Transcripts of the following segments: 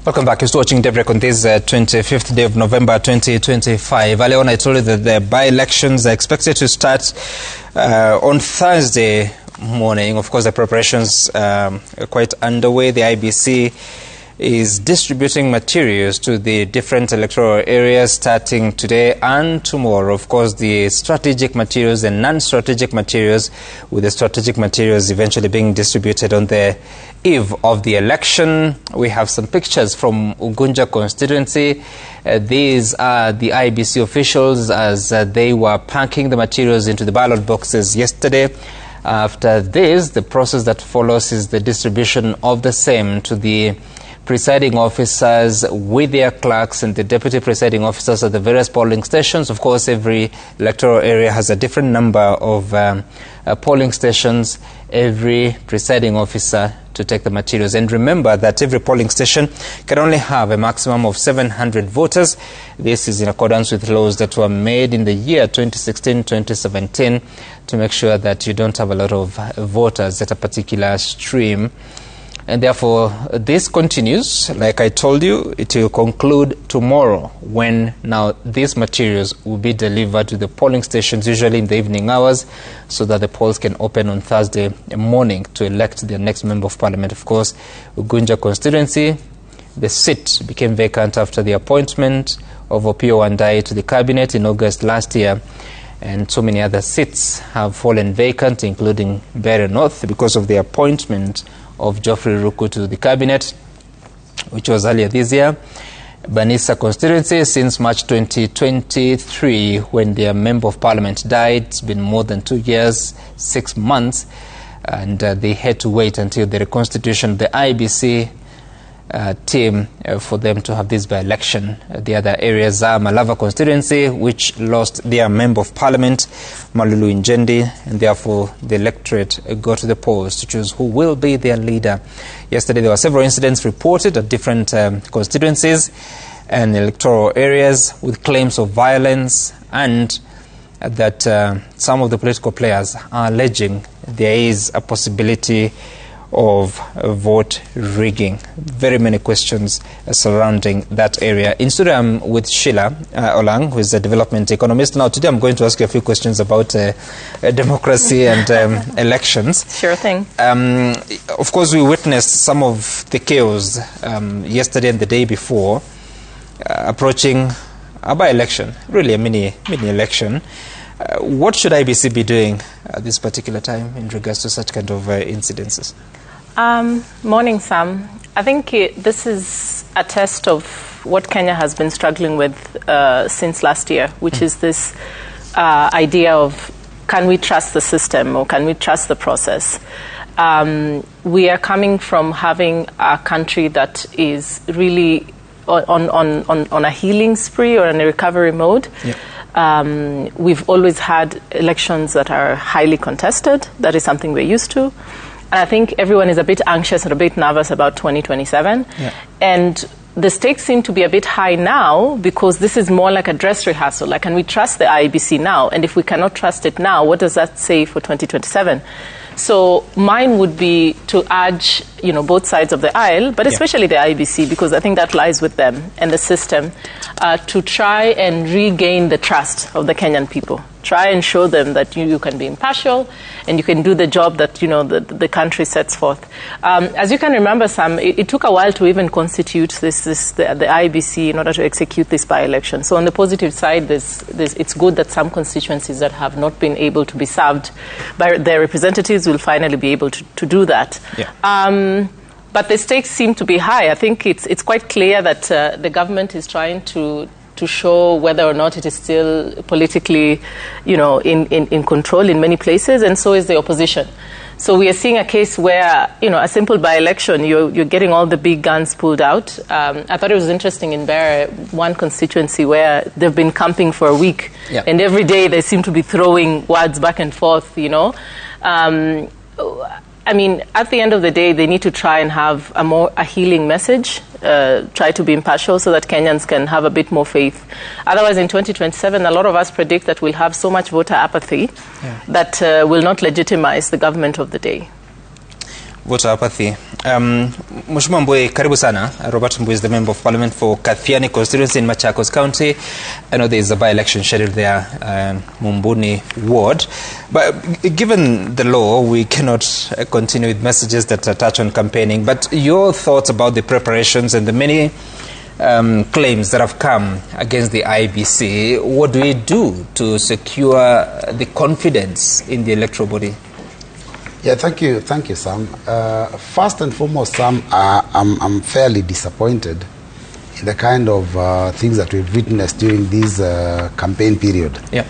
Welcome back. You're still watching Daybreak on this 25th day of November 2025. Earlier on, I told you that the by-elections are expected to start on Thursday morning. Of course, the preparations are quite underway. The IEBC is distributing materials to the different electoral areas starting today and tomorrow. Of course, the strategic materials and non-strategic materials, with the strategic materials eventually being distributed on the eve of the election. We have some pictures from Ugunja constituency. These are the IEBC officials as they were packing the materials into the ballot boxes yesterday. After this, the process that follows is the distribution of the same to the presiding officers with their clerks and the deputy presiding officers at the various polling stations. Of course, every electoral area has a different number of polling stations. Every presiding officer to take the materials. And remember that every polling station can only have a maximum of 700 voters. This is in accordance with laws that were made in the year 2016-2017 to make sure that you don't have a lot of voters at a particular stream. And therefore, this continues. Like I told you, it will conclude tomorrow when now these materials will be delivered to the polling stations, usually in the evening hours, so that the polls can open on Thursday morning to elect their next member of parliament. Of course, Ugunja constituency, the seat became vacant after the appointment of Opiyo Wandayi to the cabinet in August last year. And so many other seats have fallen vacant, including Mbeere North, because of the appointment of Geoffrey Ruku to the cabinet, which was earlier this year. Banisa constituency since March 2023, when their member of parliament died. It's been more than 2 years, 6 months, and they had to wait until the reconstitution of the IEBC team for them to have this by-election. The other areas are Malava constituency, which lost their member of parliament, Malulu Njendi, and therefore the electorate go to the polls to choose who will be their leader. Yesterday there were several incidents reported at different constituencies and electoral areas with claims of violence, and that some of the political players are alleging there is a possibility of vote rigging. Very many questions surrounding that area. In studio, I'm with Sheila Olang, who is a development economist. Now, today I'm going to ask you a few questions about democracy and elections. Sure thing. Of course, we witnessed some of the chaos yesterday and the day before, approaching a by-election, really a mini election. What should IEBC be doing at this particular time in regards to such kind of incidences? Morning, Sam. I think this is a test of what Kenya has been struggling with since last year, which is this idea of, can we trust the system or can we trust the process? We are coming from having a country that is really on a healing spree or in a recovery mode. Yeah. We've always had elections that are highly contested. That is something we're used to. And I think everyone is a bit anxious and a bit nervous about 2027. Yeah. And the stakes seem to be a bit high now because this is more like a dress rehearsal. Like, can we trust the IEBC now? And if we cannot trust it now, what does that say for 2027? So mine would be to urge, both sides of the aisle, but especially the IEBC, because I think that lies with them and the system, to try and regain the trust of the Kenyan people. Try and show them that you can be impartial and you can do the job that, the country sets forth. As you can remember, Sam, it took a while to even constitute the IEBC in order to execute this by-election. So on the positive side, it's good that some constituencies that have not been able to be served by their representatives will finally be able to do that. Yeah. But the stakes seem to be high. I think it's quite clear that the government is trying to show whether or not it is still politically, in control in many places, and so is the opposition. So we are seeing a case where, a simple by-election, you're getting all the big guns pulled out. I thought it was interesting in Mbeere, one constituency where they've been camping for a week, and every day they seem to be throwing words back and forth, I mean, at the end of the day, they need to try and have a healing message, try to be impartial so that Kenyans can have a bit more faith. Otherwise, in 2027, a lot of us predict that we'll have so much voter apathy that will not legitimize the government of the day. voter apathy. Mheshimiwa Mbui, karibu sana. Robert Mbui is the Member of Parliament for Kathiani constituency in Machakos County. I know there is a by-election scheduled there, Mumbuni ward. But given the law, we cannot continue with messages that touch on campaigning. But your thoughts about the preparations and the many claims that have come against the IEBC, what do we do to secure the confidence in the electoral body? Yeah, thank you, Sam. First and foremost, Sam, I'm fairly disappointed in the kind of things that we've witnessed during this campaign period. Yeah.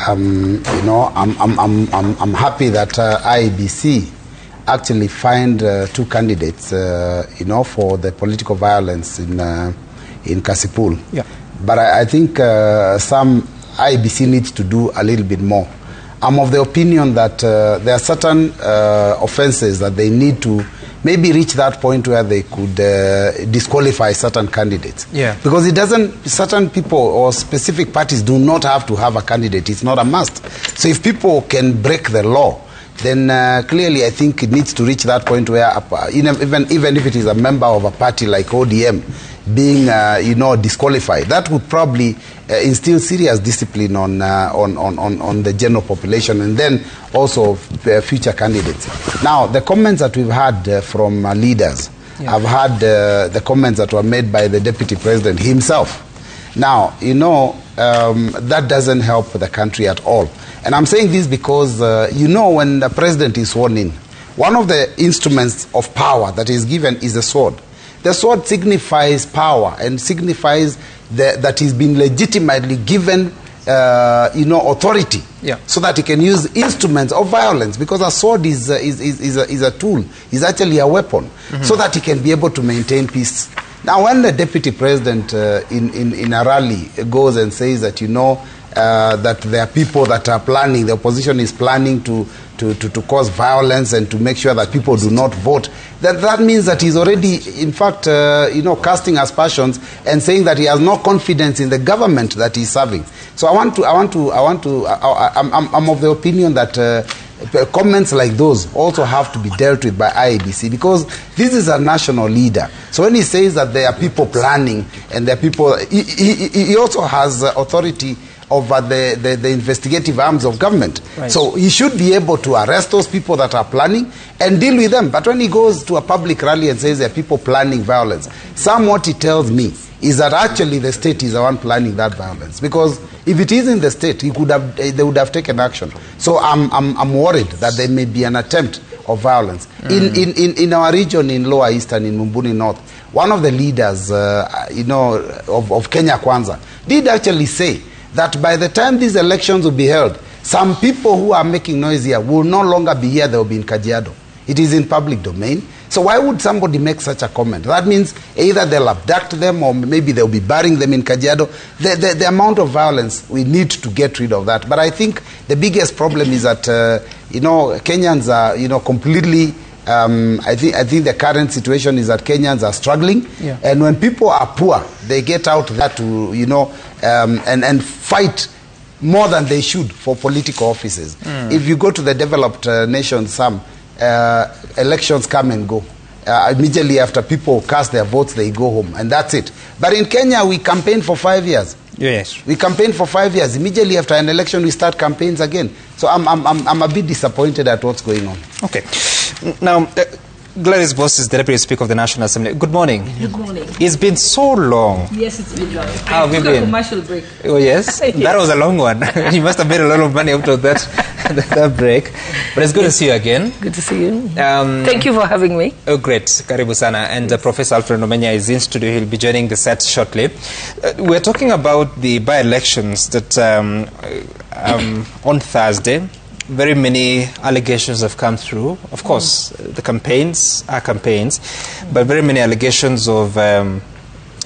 You know, I'm happy that IEBC actually find two candidates, you know, for the political violence in Kasipul. Yeah. But I think some IEBC needs to do a little bit more. I'm of the opinion that there are certain offenses that they need to maybe reach that point where they could disqualify certain candidates. Yeah. Because it doesn't, certain people or specific parties do not have to have a candidate. It's not a must. So if people can break the law, then clearly I think it needs to reach that point where even if it is a member of a party like ODM being you know, disqualified, that would probably instill serious discipline on the general population and then also future candidates. Now, the comments that we've had from leaders, yeah. I've had the comments that were made by the Deputy President himself. Now, you know, that doesn't help the country at all. And I'm saying this because, you know, when the president is sworn in, one of the instruments of power that is given is the sword. The sword signifies power and signifies that he's been legitimately given, you know, authority, yeah. so that he can use instruments of violence, because a sword is a tool, is actually a weapon, so that he can be able to maintain peace. Now, when the Deputy President in a rally goes and says that, you know, that there are people that are planning, the opposition is planning to cause violence and to make sure that people do not vote, that means that he's already, in fact, you know, casting aspersions and saying that he has no confidence in the government that he's serving. So I'm of the opinion that comments like those also have to be dealt with by IEBC, because this is a national leader. So when he says that there are people planning and there are people, he also has authority over the investigative arms of government. Right. So he should be able to arrest those people that are planning and deal with them. But when he goes to a public rally and says there are people planning violence, what he tells me is that actually the state is the one planning that violence. Because if it is in the state, they would have taken action. So I'm worried that there may be an attempt of violence. In our region, in Lower Eastern, in Mumbuni North, one of the leaders, you know, of Kenya Kwanza did actually say that by the time these elections will be held, some people who are making noise here will no longer be here, they will be in Kajiado. It is in public domain. So why would somebody make such a comment? That means either they'll abduct them or maybe they'll be burying them in Kajiado. The amount of violence, we need to get rid of that. But I think the biggest problem is that, you know, Kenyans are, you know, completely, I think the current situation is that Kenyans are struggling. Yeah. And when people are poor, they get out there to, you know, and fight more than they should for political offices. If you go to the developed nations, some elections come and go. Immediately after people cast their votes, they go home, and that's it. But in Kenya, we campaign for 5 years. Yes. We campaign for 5 years. Immediately after an election, we start campaigns again. So I'm a bit disappointed at what's going on. Okay. Now, Gladys Boss is the Deputy Speaker of the National Assembly. Good morning. Good morning. It's been so long. Yes, it's been long. How have you been? A commercial break. Oh, yes? Yes. That was a long one. You must have made a lot of money out of that break. But it's good to see you again. Good to see you. Thank you for having me. Oh, great. Karibu sana. And Professor Alfred Nomenya is in studio. He'll be joining the set shortly. We're talking about the by-elections that on Thursday. Very many allegations have come through. Of course, the campaigns are campaigns, but very many allegations of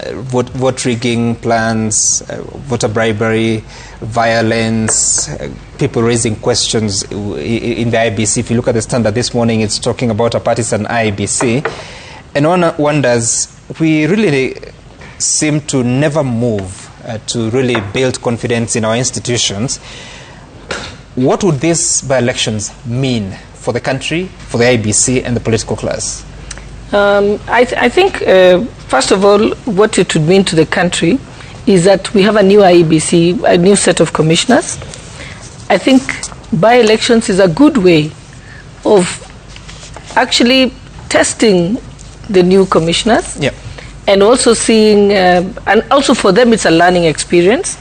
vote rigging plans, voter bribery, violence, people raising questions in the IEBC. If you look at the Standard this morning, it's talking about a partisan IEBC. And one wonders, we really seem to never move to really build confidence in our institutions. What would these by-elections mean for the country, for the IEBC, and the political class? I think, first of all, what it would mean to the country is that we have a new IEBC, a new set of commissioners. I think by-elections is a good way of actually testing the new commissioners. Yeah. And also seeing, and also for them it's a learning experience,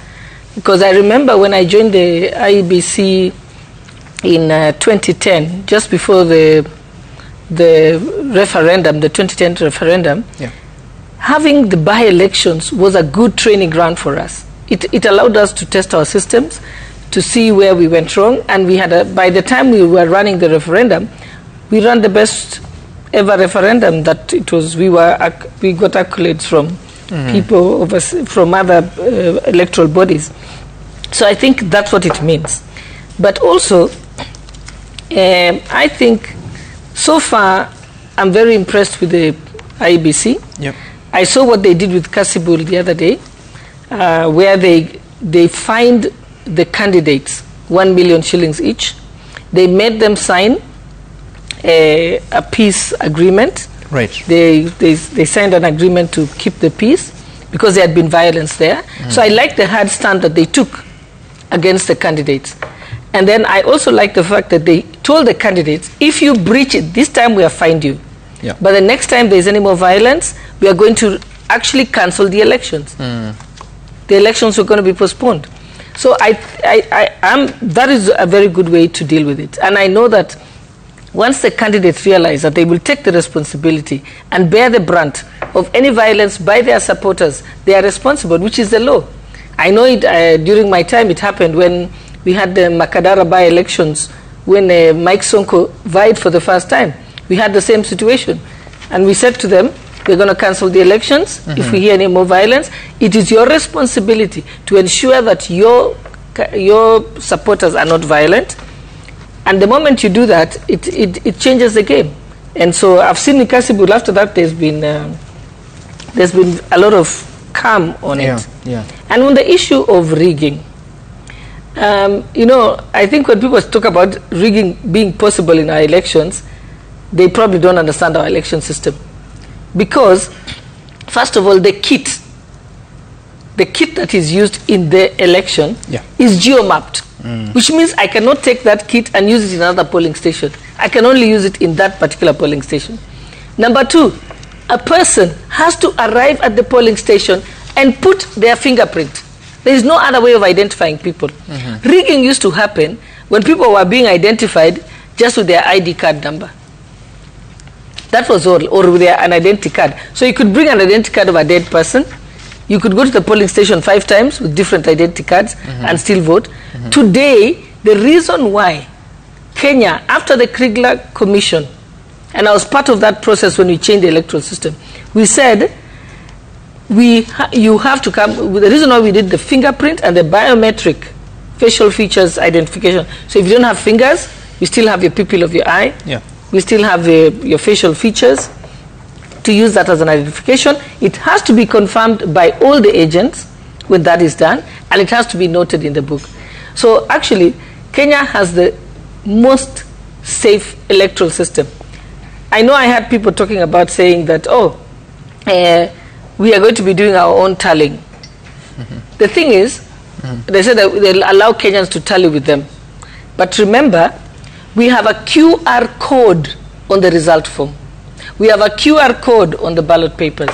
because I remember when I joined the IEBC in 2010, just before the referendum, the 2010 referendum, yeah. having the by-elections was a good training ground for us. It allowed us to test our systems, to see where we went wrong, and we had by the time we were running the referendum, we ran the best ever referendum that it was. We got accolades from people from other electoral bodies. So I think that's what it means. But also, I think so far I'm very impressed with the IEBC. Yep. I saw what they did with Kasibul the other day, where they fined the candidates 1 million shillings each. They made them sign a peace agreement. Right. They signed an agreement to keep the peace because there had been violence there. So I like the hard stand that they took against the candidates. And then I also like the fact that they told the candidates, if you breach it, this time we have fined you. Yeah. But the next time there's any more violence, we are going to actually cancel the elections. The elections are going to be postponed. So that is a very good way to deal with it. And I know that once the candidates realize that they will take the responsibility and bear the brunt of any violence by their supporters, they are responsible, which is the law. I know it, during my time it happened when we had the Makadara by-elections, when Mike Sonko vied for the first time. We had the same situation. And we said to them, we're going to cancel the elections if we hear any more violence. It is your responsibility to ensure that your supporters are not violent. And the moment you do that, it changes the game. And so I've seen in Kasibul, after that there's been a lot of calm on it. Yeah. And on the issue of rigging, you know, I think when people talk about rigging being possible in our elections, they probably don't understand our election system. Because, first of all, the kit that is used in the election is geo-mapped, which means I cannot take that kit and use it in another polling station. I can only use it in that particular polling station. Number two, a person has to arrive at the polling station and put their fingerprint. There is no other way of identifying people. Rigging used to happen when people were being identified just with their ID card number. That was all, or with an identity card. So you could bring an identity card of a dead person. You could go to the polling station 5 times with different identity cards and still vote. Today, the reason why Kenya, after the Kriegler Commission, and I was part of that process when we changed the electoral system, we said, you have to come, the reason why we did the fingerprint and the biometric facial features identification. So if you don't have fingers, you still have your pupil of your eye. Yeah. We still have your facial features to use that as an identification. It has to be confirmed by all the agents when that is done, and it has to be noted in the book. So actually, Kenya has the most safe electoral system. I know I had people talking about saying that, we are going to be doing our own tallying. The thing is, they said that they'll allow Kenyans to tally with them. But remember, we have a QR code on the result form. We have a QR code on the ballot papers.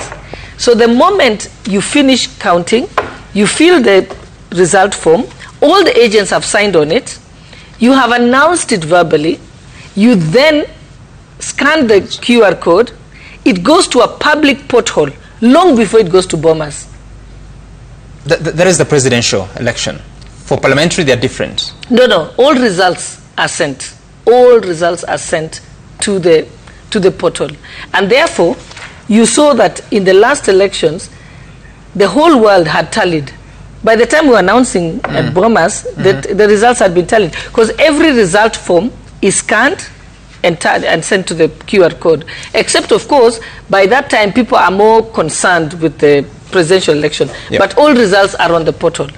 So the moment you finish counting, you fill the result form, all the agents have signed on it, you have announced it verbally, you then scan the QR code, it goes to a public porthole long before it goes to bombers. That is the presidential election. For parliamentary, they are different. No, all results are sent. All results are sent to the portal. And therefore, you saw that in the last elections, the whole world had tallied. By the time we were announcing at Bomas, the results had been tallied. Because every result form is scanned and sent to the QR code. Except, of course, by that time, people are more concerned with the presidential election. Yep. But all results are on the portal.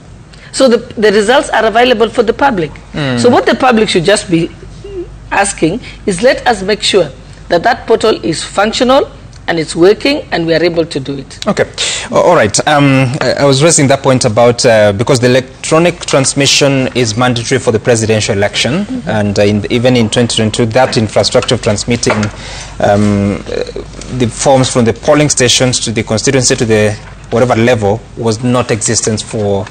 So the results are available for the public. So what the public should just be asking is let us make sure that that portal is functional and it's working and we are able to do it. Okay. All right. I was raising that point about because the electronic transmission is mandatory for the presidential election, and even in 2022, that infrastructure of transmitting the forms from the polling stations to the constituency to the whatever level was not existent for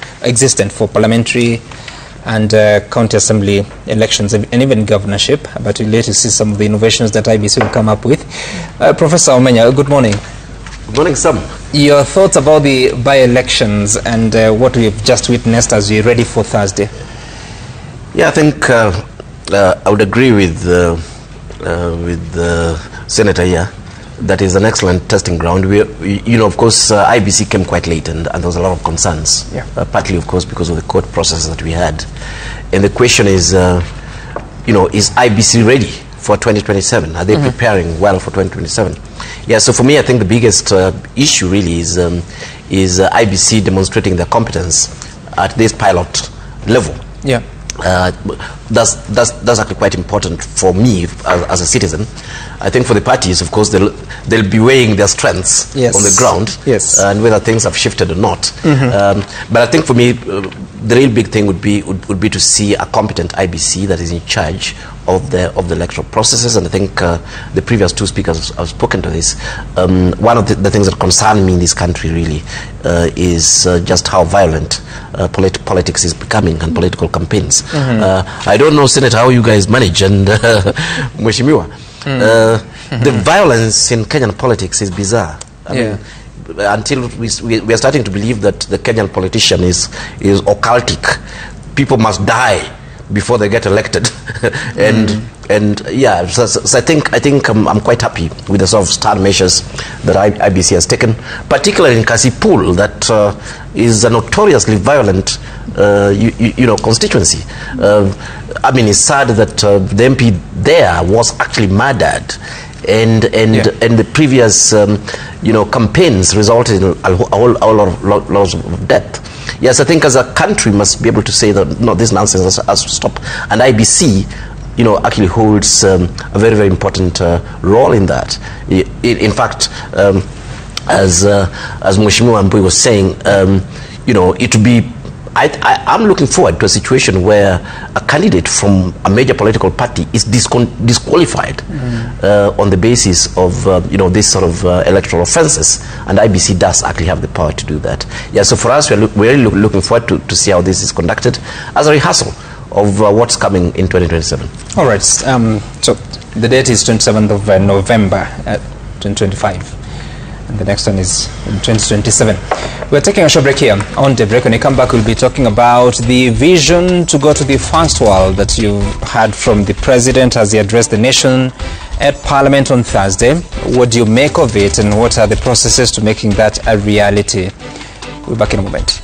parliamentary and county assembly elections and even governorship. But we'll later see some of the innovations that IBC will come up with. Professor Omenya, good morning. Good morning, Sam. Your thoughts about the by-elections and what we've just witnessed as we're ready for Thursday? Yeah, I think I would agree with Senator here. That is an excellent testing ground. Of course, IBC came quite late, and there was a lot of concerns. Yeah. Partly, of course, because of the court process that we had. And the question is, is IBC ready for 2027? Are they preparing well for 2027? Yeah. So for me, I think the biggest issue really is IBC demonstrating their competence at this pilot level. Yeah. That's actually quite important for me as a citizen. I think for the parties, of course, they'll be weighing their strengths on the ground, and whether things have shifted or not. But I think for me, the real big thing would be to see a competent IBC that is in charge of the electoral processes. And I think the previous two speakers have spoken to this. One of the things that concern me in this country really is just how violent politics is becoming and political campaigns. I don't know, Senator, how you guys manage, and Mheshimiwa. The violence in Kenyan politics is bizarre. I mean, until we are starting to believe that the Kenyan politician is occultic. People must die before they get elected. And yeah, so I think I'm quite happy with the sort of stern measures that IBC has taken, particularly in Kasipul, that is a notoriously violent constituency. I mean, it's sad that the MP there was actually murdered, and the previous campaigns resulted in a whole lot of loss of death. Yes, I think as a country must be able to say that no, this nonsense has to stop, and IBC actually holds a very, very important role in that. In fact, as Mheshimiwa Mbui was saying, it would be. I'm looking forward to a situation where a candidate from a major political party is disqualified on the basis of this sort of electoral offences, and IBC does actually have the power to do that. Yeah, so for us, we're really looking forward to see how this is conducted as a rehearsal of what's coming in 2027. All right. So the date is 27th of November 2025. And the next one is in 2027. We're taking a short break here. On the break, when we come back, we'll be talking about the vision to go to the first world that you heard from the president as he addressed the nation at Parliament on Thursday. What do you make of it, and what are the processes to making that a reality? We'll be back in a moment.